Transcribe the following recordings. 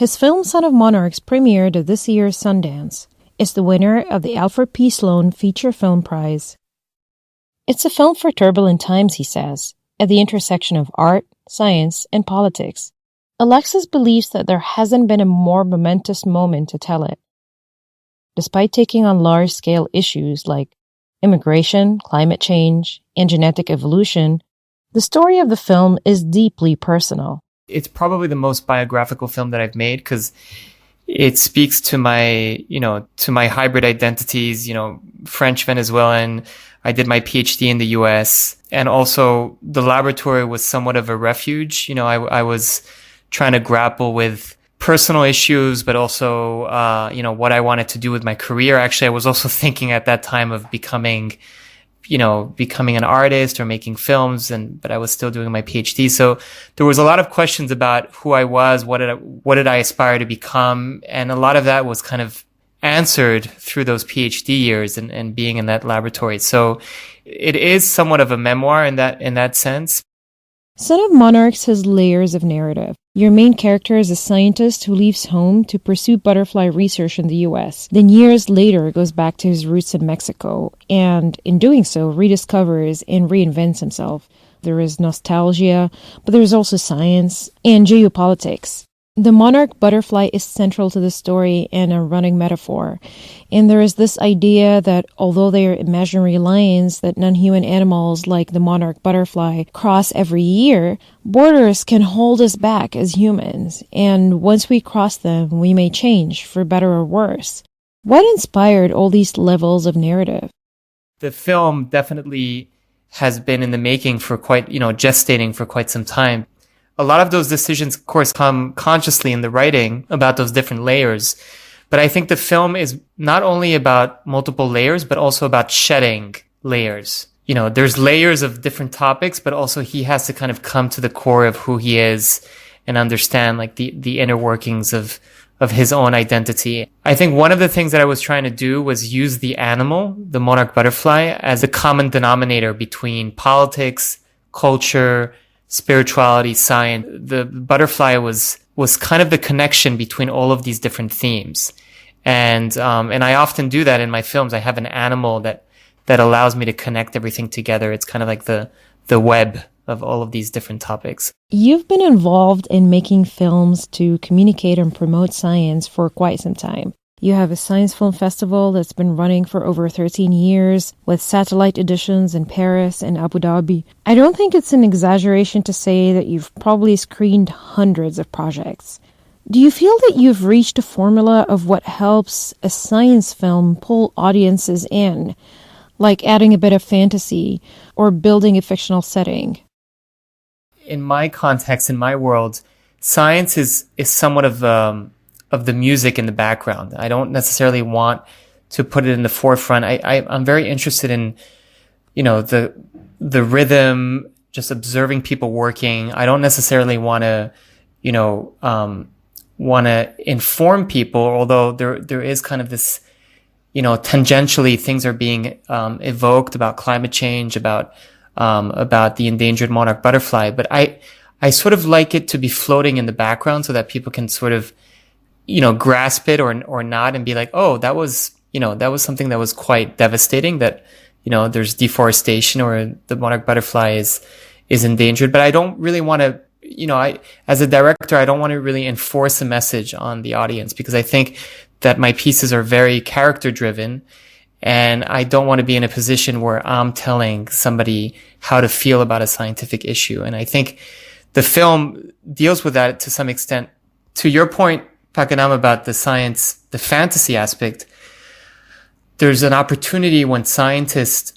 His film Son of Monarchs premiered at this year's Sundance. It's the winner of the Alfred P. Sloan Feature Film Prize. It's a film for turbulent times, he says, at the intersection of art, science, and politics. Alexis believes that there hasn't been a more momentous moment to tell it. Despite taking on large-scale issues like immigration, climate change, and genetic evolution, the story of the film is deeply personal. It's probably the most biographical film that I've made because it speaks to my hybrid identities, French Venezuelan. I did my PhD in the US, and also the laboratory was somewhat of a refuge. I was trying to grapple with personal issues, but also, what I wanted to do with my career. Actually, I was also thinking at that time of becoming an artist or making films, but I was still doing my PhD. So there was a lot of questions about who I was, what did I aspire to become? And a lot of that was kind of answered through those PhD years and being in that laboratory. So it is somewhat of a memoir in that sense. Son of Monarchs has layers of narrative. Your main character is a scientist who leaves home to pursue butterfly research in the US, then years later goes back to his roots in Mexico, and in doing so rediscovers and reinvents himself. There is nostalgia, but there is also science and geopolitics. The monarch butterfly is central to the story and a running metaphor. And there is this idea that although they are imaginary lines that non-human animals like the monarch butterfly cross every year, borders can hold us back as humans. And once we cross them, we may change for better or worse. What inspired all these levels of narrative? The film definitely has been in the making for gestating for quite some time. A lot of those decisions, of course, come consciously in the writing about those different layers. But I think the film is not only about multiple layers, but also about shedding layers. There's layers of different topics, but also he has to kind of come to the core of who he is and understand the inner workings of his own identity. I think one of the things that I was trying to do was use the animal, the monarch butterfly, as a common denominator between politics, culture, spirituality, science. The butterfly was kind of the connection between all of these different themes. And I often do that in my films. I have an animal that allows me to connect everything together. It's kind of like the web of all of these different topics. You've been involved in making films to communicate and promote science for quite some time. You have a science film festival that's been running for over 13 years with satellite editions in Paris and Abu Dhabi. I don't think it's an exaggeration to say that you've probably screened hundreds of projects. Do you feel that you've reached a formula of what helps a science film pull audiences in, like adding a bit of fantasy or building a fictional setting? In my context, in my world, science is somewhat of the music in the background. I don't necessarily want to put it in the forefront. I'm very interested in, the rhythm, just observing people working. I don't necessarily want to, inform people, although there is kind of this, tangentially things are being evoked about climate change, about the endangered monarch butterfly. But I sort of like it to be floating in the background so that people can sort of, grasp it or not and be like, oh, that was something that was quite devastating, that, there's deforestation or the monarch butterfly is endangered. But I don't really want to, as a director, I don't want to really enforce a message on the audience, because I think that my pieces are very character driven, and I don't want to be in a position where I'm telling somebody how to feel about a scientific issue. And I think the film deals with that to some extent. To your point, Pakanam, about the science, the fantasy aspect, there's an opportunity when scientists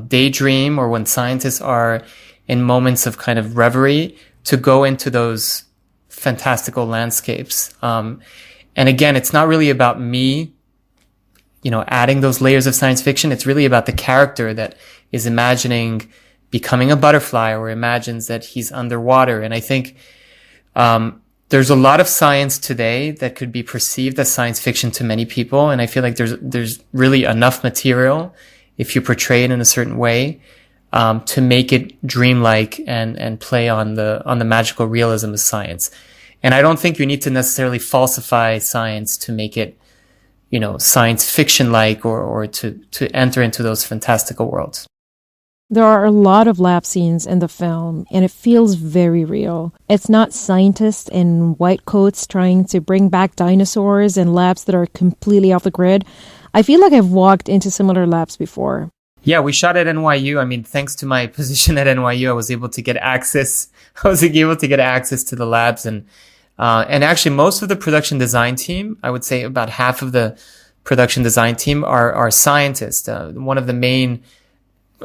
daydream, or when scientists are in moments of kind of reverie, to go into those fantastical landscapes. And again, it's not really about me, adding those layers of science fiction. It's really about the character that is imagining becoming a butterfly, or imagines that he's underwater. And I think there's a lot of science today that could be perceived as science fiction to many people. And I feel like there's really enough material, if you portray it in a certain way, to make it dreamlike and play on the magical realism of science. And I don't think you need to necessarily falsify science to make it, science fiction like or to enter into those fantastical worlds. There are a lot of lab scenes in the film, and it feels very real. It's not scientists in white coats trying to bring back dinosaurs in labs that are completely off the grid. I feel like I've walked into similar labs before. Yeah, we shot at NYU. I mean, thanks to my position at NYU, I was able to get access. I was able to get access to the labs, and actually most of the production design team, I would say about half of the production design team are scientists. One of the main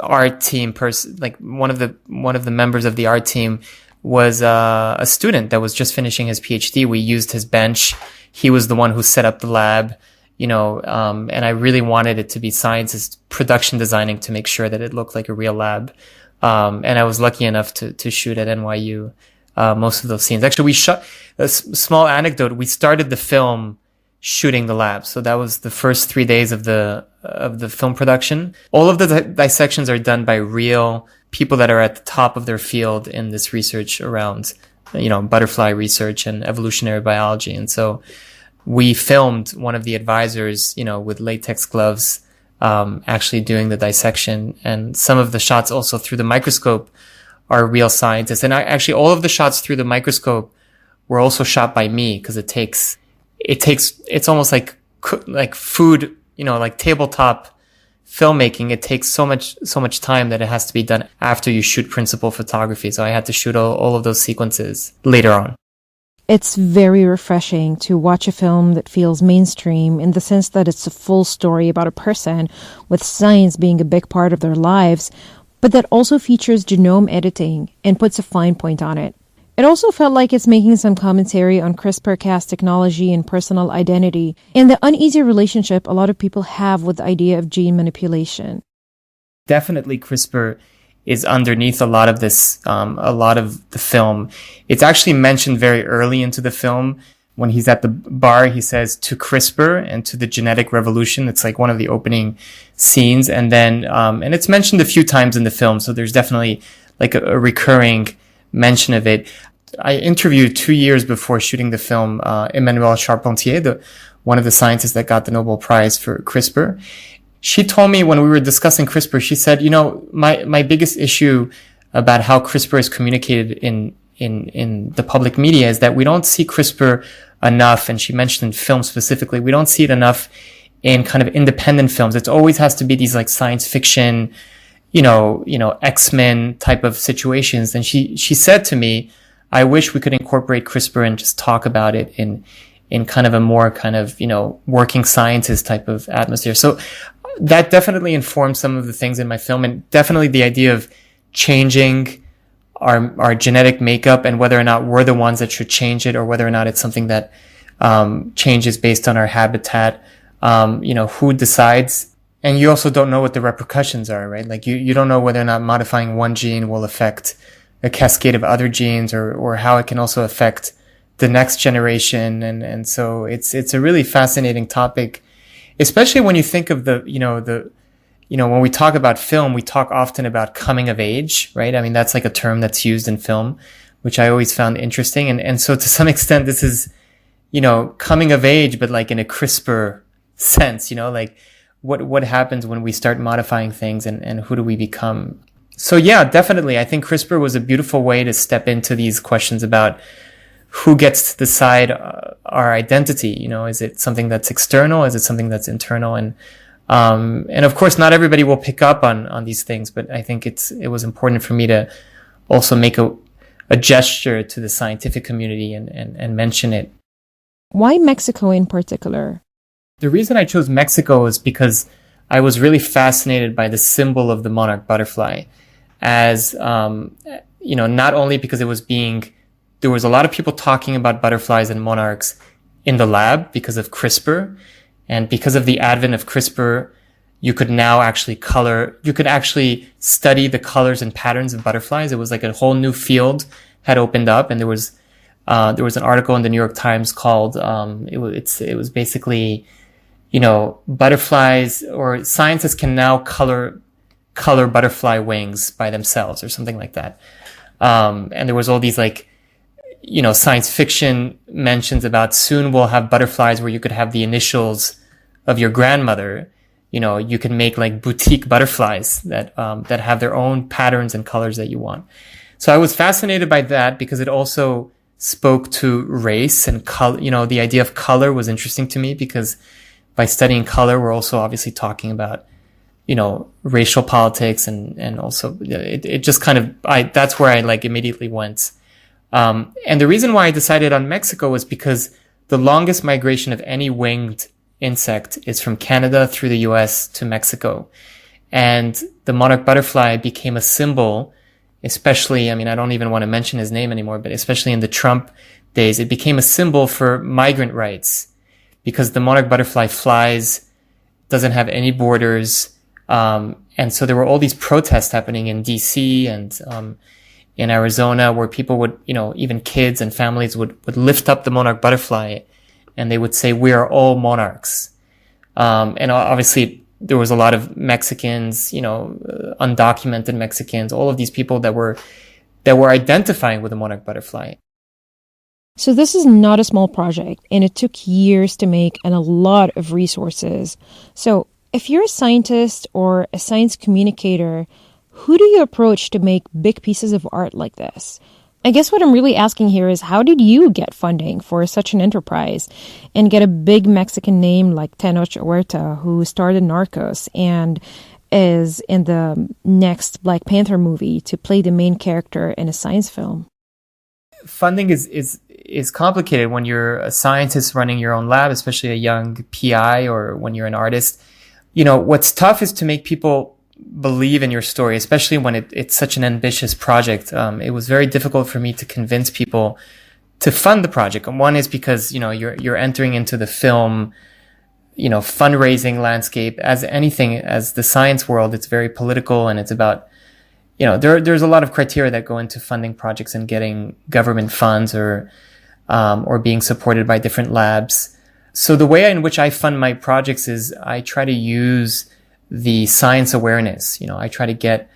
art team one of the members of the art team was a student that was just finishing his PhD. We used his bench. He was the one who set up the lab, and I really wanted it to be scientists production designing to make sure that it looked like a real lab. And I was lucky enough to shoot at NYU most of those scenes. Actually, we shot a small anecdote. We started the film shooting the lab. So that was the first 3 days of the film production. All of the dissections are done by real people that are at the top of their field in this research around, butterfly research and evolutionary biology. And so we filmed one of the advisors, with latex gloves, actually doing the dissection. And some of the shots also through the microscope are real scientists. And actually all of the shots through the microscope were also shot by me, because it's almost like food, like tabletop filmmaking. It takes so much time that it has to be done after you shoot principal photography. So I had to shoot all of those sequences later on. It's very refreshing to watch a film that feels mainstream in the sense that it's a full story about a person, with science being a big part of their lives, but that also features genome editing and puts a fine point on it. It also felt like it's making some commentary on CRISPR-Cas technology and personal identity, and the uneasy relationship a lot of people have with the idea of gene manipulation. Definitely CRISPR is underneath a lot of this, a lot of the film. It's actually mentioned very early into the film. When he's at the bar, he says, "To CRISPR and to the genetic revolution." It's like one of the opening scenes. And then, and it's mentioned a few times in the film. So there's definitely like a recurring mention of it. I interviewed 2 years before shooting the film, Emmanuelle Charpentier, one of the scientists that got the Nobel Prize for CRISPR. She told me when we were discussing CRISPR, she said, my biggest issue about how CRISPR is communicated in the public media is that we don't see CRISPR enough. And she mentioned in film specifically, we don't see it enough in kind of independent films. It always has to be these like science fiction, X-Men type of situations. And she said to me, I wish we could incorporate CRISPR and just talk about it in kind of a more kind of, working scientist type of atmosphere. So that definitely informed some of the things in my film, and definitely the idea of changing our genetic makeup and whether or not we're the ones that should change it, or whether or not it's something that changes based on our habitat. Who decides? And you also don't know what the repercussions are, right? Like you don't know whether or not modifying one gene will affect a cascade of other genes, or how it can also affect the next generation. And so it's a really fascinating topic, especially when you think of when we talk about film, we talk often about coming of age, right? I mean, that's like a term that's used in film, which I always found interesting. And so to some extent, this is, coming of age, but like in a CRISPR sense, like what happens when we start modifying things, and who do we become? So yeah, definitely. I think CRISPR was a beautiful way to step into these questions about who gets to decide our identity. Is it something that's external? Is it something that's internal? And of course, not everybody will pick up on these things, but I think it was important for me to also make a gesture to the scientific community and mention it. Why Mexico in particular? The reason I chose Mexico is because I was really fascinated by the symbol of the monarch butterfly, as, not only because there was a lot of people talking about butterflies and monarchs in the lab because of CRISPR, and because of the advent of CRISPR, you could now actually study the colors and patterns of butterflies. It was like a whole new field had opened up, and there was an article in the New York Times called, it was basically, butterflies, or scientists can now color butterfly wings by themselves, or something like that. And there was all these science fiction mentions about soon we'll have butterflies where you could have the initials of your grandmother. You can make like boutique butterflies that have their own patterns and colors that you want. So I was fascinated by that because it also spoke to race and color. The idea of color was interesting to me because by studying color, we're also obviously talking about, racial politics and also it just kind of, that's where I like immediately went. And the reason why I decided on Mexico was because the longest migration of any winged insect is from Canada through the US to Mexico. And the monarch butterfly became a symbol, especially, I don't even want to mention his name anymore, but especially in the Trump days, it became a symbol for migrant rights because the monarch butterfly flies, doesn't have any borders. And so there were all these protests happening in DC and, in Arizona where people would, even kids and families would lift up the monarch butterfly and they would say, "We are all monarchs." And obviously there was a lot of Mexicans, undocumented Mexicans, all of these people that were identifying with the monarch butterfly. So this is not a small project, and it took years to make and a lot of resources. So if you're a scientist or a science communicator, who do you approach to make big pieces of art like this? I guess what I'm really asking here is, how did you get funding for such an enterprise and get a big Mexican name like Tenoch Huerta, who starred in Narcos and is in the next Black Panther movie to play the main character in a science film? Funding is complicated when you're a scientist running your own lab, especially a young PI, or when you're an artist. What's tough is to make people believe in your story, especially when it's such an ambitious project. It was very difficult for me to convince people to fund the project. And one is because, you're entering into the film, fundraising landscape. As the science world, it's very political, and it's about, there's a lot of criteria that go into funding projects and getting government funds or being supported by different labs. So the way in which I fund my projects is I try to use the science awareness. I try to get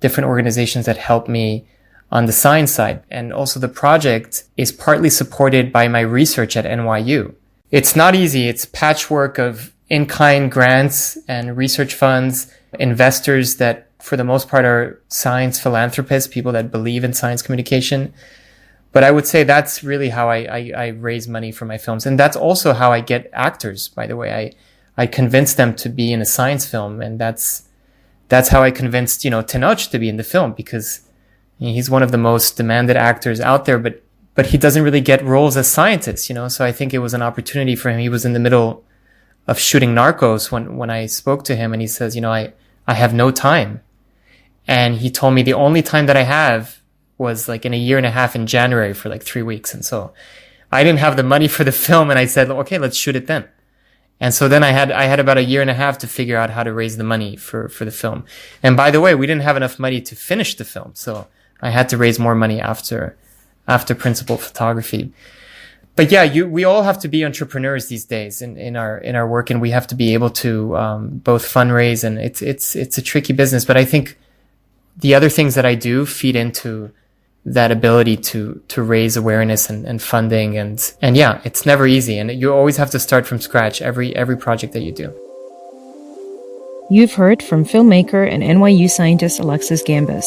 different organizations that help me on the science side. And also the project is partly supported by my research at NYU. It's not easy. It's patchwork of in-kind grants and research funds, investors that for the most part are science philanthropists, people that believe in science communication. But I would say that's really how I raise money for my films. And that's also how I get actors, by the way. I convinced them to be in a science film, and that's how I convinced, Tenoch to be in the film, because he's one of the most demanded actors out there, but he doesn't really get roles as scientists, so I think it was an opportunity for him. He was in the middle of shooting Narcos when I spoke to him, and he says, I have no time. And he told me the only time that I have was like in a year and a half in January for like 3 weeks. And so I didn't have the money for the film, and I said, okay, let's shoot it then. And so then I had about a year and a half to figure out how to raise the money for the film. And by the way, we didn't have enough money to finish the film. So I had to raise more money after principal photography. But yeah, we all have to be entrepreneurs these days in our work, and we have to be able to, both fundraise, and it's a tricky business. But I think the other things that I do feed into that ability to raise awareness and funding. And yeah, it's never easy. And you always have to start from scratch, every project that you do. You've heard from filmmaker and NYU scientist Alexis Gambis.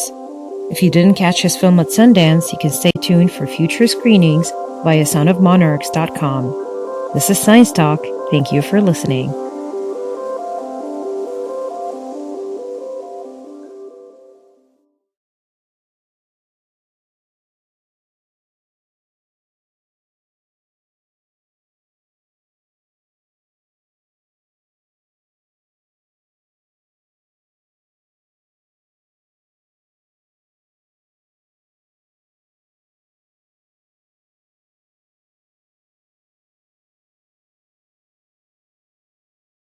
If you didn't catch his film at Sundance, you can stay tuned for future screenings via sonofmonarchs.com. This is Science Talk. Thank you for listening.